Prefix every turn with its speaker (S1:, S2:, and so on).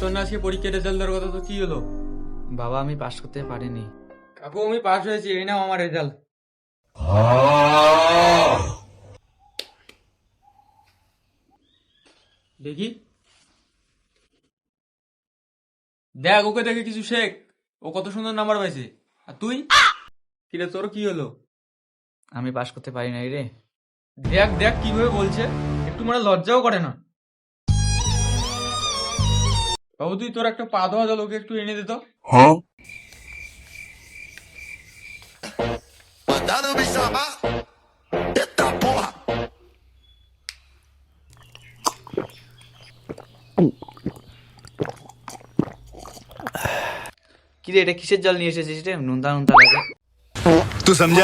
S1: তোর না আজকে পরীক্ষার রেজাল্ট দেওয়ার কথা, তো কি হলো?
S2: বাবা আমি পাস করতে পারিনি।
S1: কাকু আমি পাস হয়েছি, এই নাও আমার রেজাল্ট। দেখি, দেখ ওকে দেখে কিছু শেখ। ও কত সুন্দর নাম্বার পাইছে, আর তুই? কিরে তোর কি হলো?
S2: আমি পাস করতে পারি নাই রে।
S1: দেখ দেখ কিভাবে বলছে, একটু মানে লজ্জাও করে না। বাবু তুই তোর একটা পা ধোয়া জল ওকে একটু এনে দে তো।
S3: Mandado me chamar. Eita porra!
S2: কি রে, এটা কিসের জল নিয়ে এসেছিস রে? নুনতা নুনতা লাগে।
S3: Tu समझा?